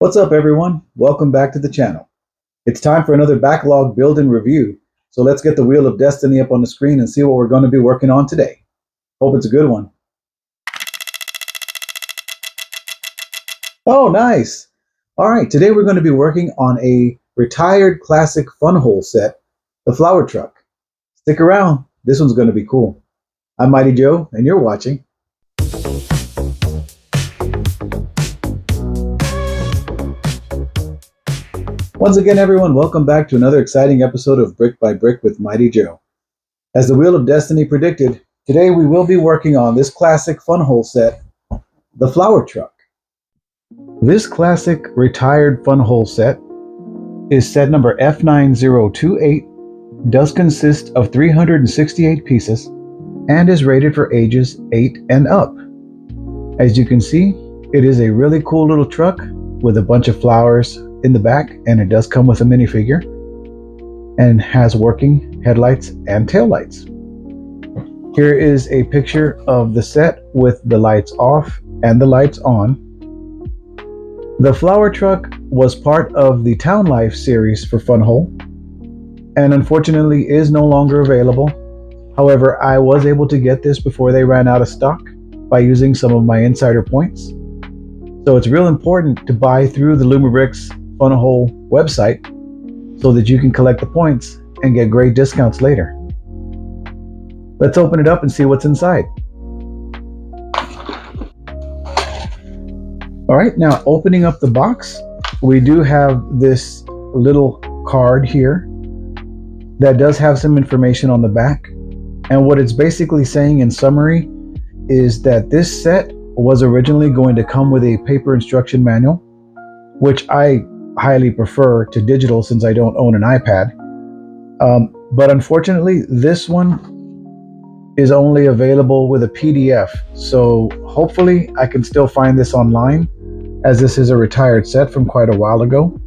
What's up, everyone? Welcome back to the channel. It's time for another backlog build and review. So let's get the Wheel of Destiny up on the screen and see what we're going to be working on today. Hope it's a good one. Oh, nice. All right, today we're going to be working on a retired classic Funwhole set, the Flower Truck. Stick around. This one's going to be cool. I'm Mighty Joe, and you're watching. Once again, everyone, welcome back to another exciting episode of Brick by Brick with Mighty Joe. As the Wheel of Destiny predicted, today we will be working on this classic Funwhole set, the Flower Truck. This classic retired Funwhole set is set number F9028, does consist of 368 pieces, and is rated for ages 8 and up. As you can see, it is a really cool little truck with a bunch of flowers in the back, and it does come with a minifigure and has working headlights and taillights. Here is a picture of the set with the lights off and the lights on. The Flower Truck was part of the Town Life series for Funwhole and unfortunately is no longer available. However, I was able to get this before they ran out of stock by using some of my insider points. So it's real important to buy through the Lumibricks Funwhole website so that you can collect the points and get great discounts later. Let's open it up and see what's inside. All right, now opening up the box, we do have this little card here that does have some information on the back. And what it's basically saying in summary is that this set was originally going to come with a paper instruction manual, which I highly prefer to digital since I don't own an iPad. But unfortunately, this one is only available with a PDF. So hopefully I can still find this online, as this is a retired set from quite a while ago.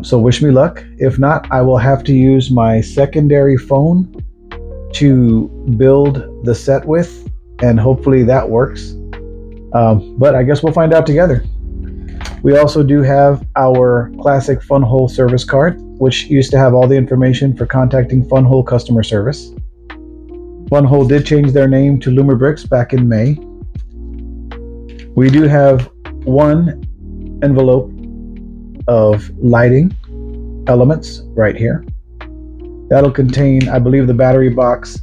So wish me luck. If not, I will have to use my secondary phone to build the set with, and hopefully that works. But I guess we'll find out together. We also do have our classic Funwhole service card, which used to have all the information for contacting Funwhole customer service. Funwhole did change their name to Lumibricks back in May. We do have one envelope of lighting elements right here. That'll contain, I believe, the battery box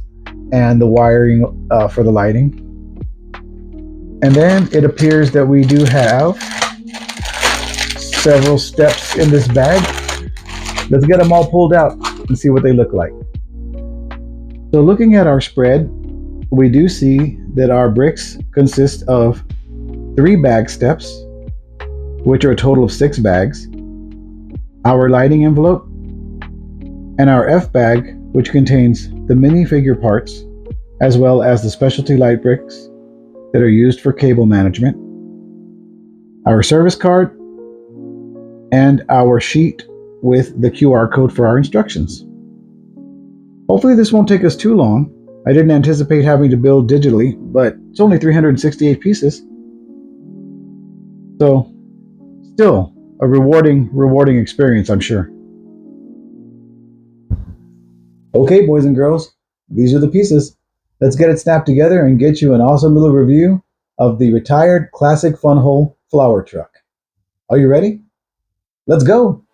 and the wiring for the lighting. And then it appears that we do have several steps in this bag. Let's get them all pulled out and see what they look like. So looking at our spread, we do see that our bricks consist of 3 bag steps, which are a total of 6 bags, our lighting envelope, and our F bag, which contains the minifigure parts, as well as the specialty light bricks that are used for cable management, our service card, and our sheet with the QR code for our instructions. Hopefully this won't take us too long. I didn't anticipate having to build digitally, but it's only 368 pieces. So still a rewarding experience, I'm sure. Okay, boys and girls, these are the pieces. Let's get it snapped together and get you an awesome little review of the retired classic Funwhole Flower Truck. Are you ready? Let's go!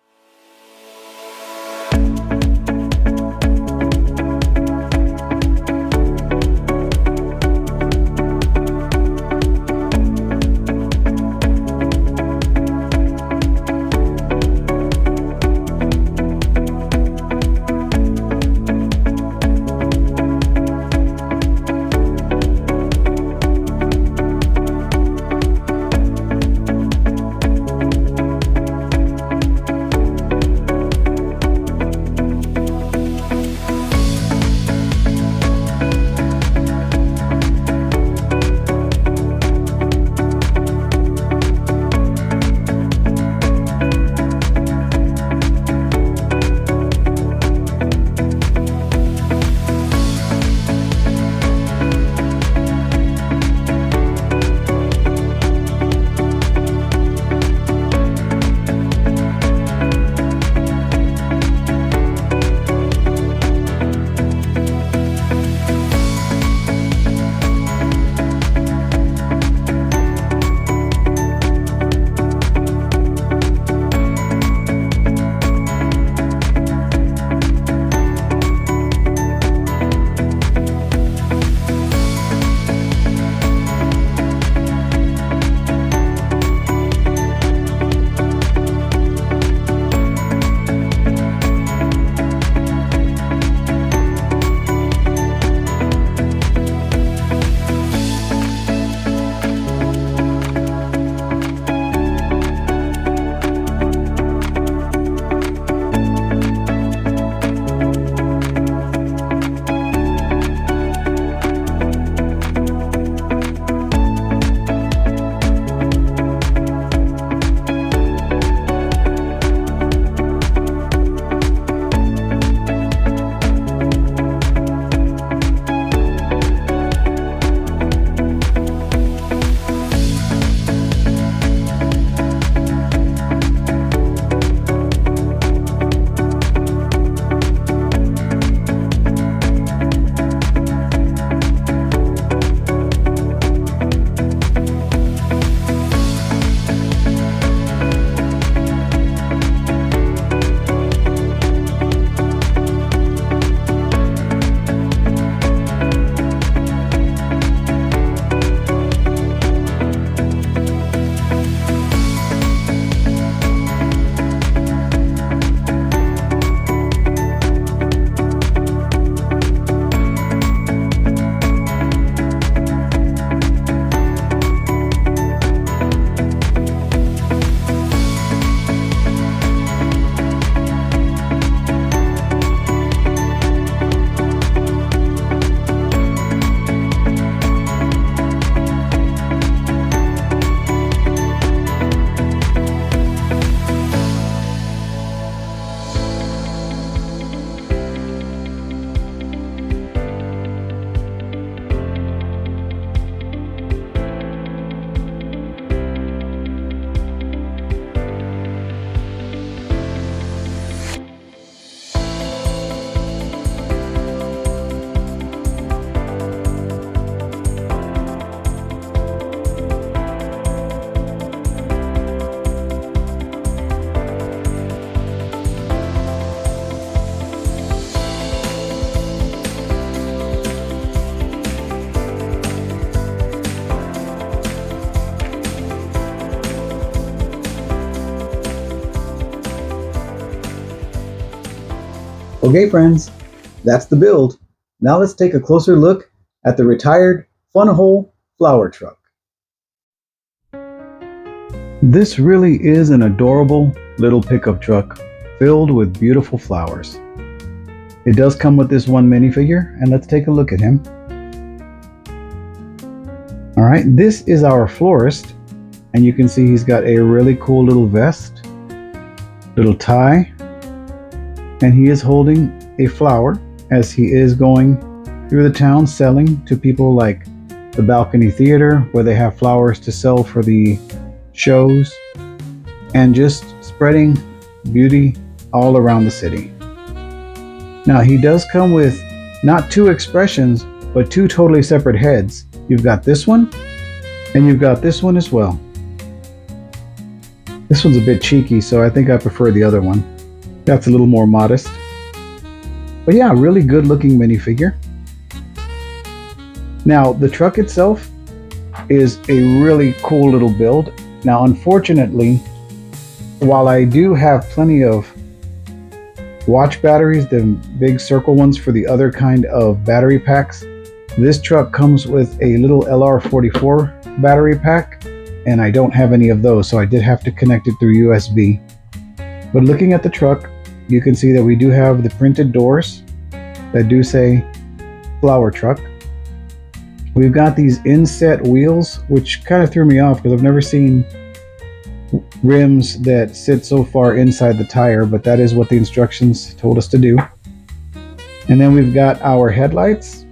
Okay friends, that's the build. Now let's take a closer look at the retired Funwhole flower truck. This really is an adorable little pickup truck filled with beautiful flowers. It does come with this one minifigure, and let's take a look at him. Alright, this is our florist, and you can see he's got a really cool little vest, little tie, and he is holding a flower as he is going through the town selling to people like the balcony theater, where they have flowers to sell for the shows, and just spreading beauty all around the city. Now he does come with not two expressions, but two totally separate heads. You've got this one, and you've got this one as well. This one's a bit cheeky, so I think I prefer the other one. That's a little more modest. But yeah, really good looking minifigure. Now the truck itself is a really cool little build. Now unfortunately, while I do have plenty of watch batteries, the big circle ones for the other kind of battery packs, this truck comes with a little LR44 battery pack, and I don't have any of those, so I did have to connect it through USB. But looking at the truck, you can see that we do have the printed doors that do say flower truck. We've got these inset wheels, which kind of threw me off because I've never seen rims that sit so far inside the tire, but that is what the instructions told us to do. And then we've got our headlights,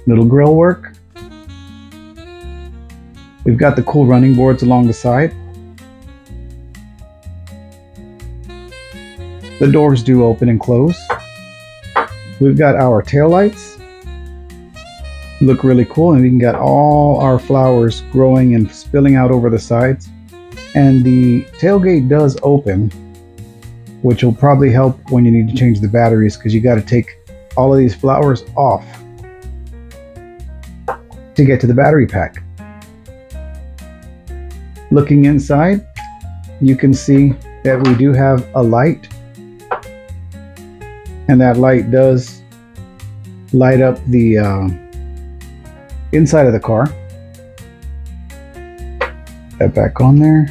little grill work. We've got the cool running boards along the side. The doors do open and close. We've got our tail lights. Look really cool, and we got all our flowers growing and spilling out over the sides. And the tailgate does open, which will probably help when you need to change the batteries, because you got to take all of these flowers off to get to the battery pack. Looking inside, you can see that we do have a light, and that light does light up the inside of the car. That back on there.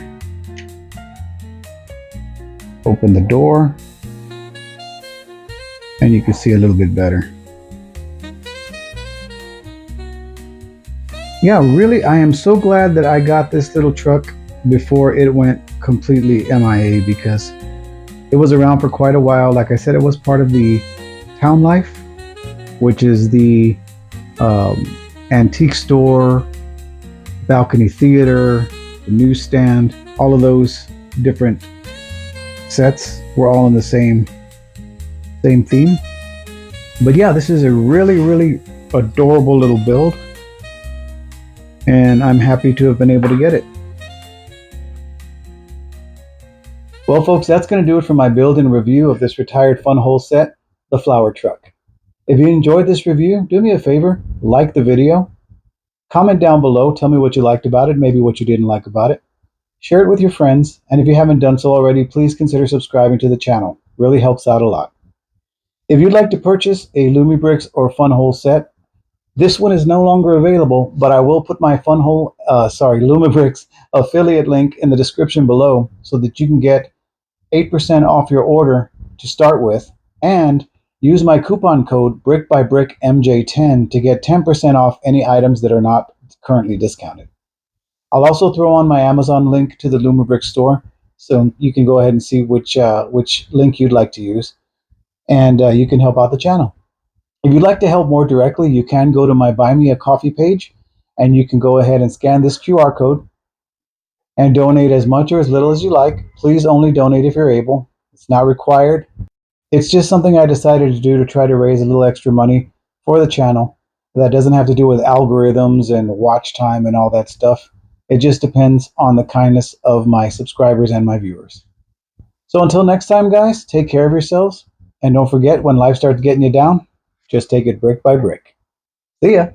Open the door, and you can see a little bit better. Yeah, really, I am so glad that I got this little truck before it went completely MIA, because it was around for quite a while. Like I said, it was part of the Town Life, which is the antique store, balcony theater, the newsstand. All of those different sets were all in the same theme. But yeah, this is a really adorable little build, and I'm happy to have been able to get it. Well folks, that's going to do it for my build and review of this retired Funwhole set, the flower truck. If you enjoyed this review, do me a favor, like the video, comment down below, tell me what you liked about it, maybe what you didn't like about it. Share it with your friends, and if you haven't done so already, please consider subscribing to the channel. It really helps out a lot. If you'd like to purchase a Lumibricks or Funwhole set, this one is no longer available, but I will put my Lumibricks affiliate link in the description below so that you can get 8% off your order to start with, and use my coupon code BRICKBYBRICK-MJ10 to get 10% off any items that are not currently discounted. I'll also throw on my Amazon link to the Lumibricks store, so you can go ahead and see which link you'd like to use, and you can help out the channel. If you'd like to help more directly, you can go to my Buy Me a Coffee page, and you can go ahead and scan this QR code and donate as much or as little as you like. Please only donate if you're able. It's not required. It's just something I decided to do to try to raise a little extra money for the channel. That doesn't have to do with algorithms and watch time and all that stuff. It just depends on the kindness of my subscribers and my viewers. So until next time, guys, take care of yourselves. And don't forget, when life starts getting you down, just take it brick by brick. See ya.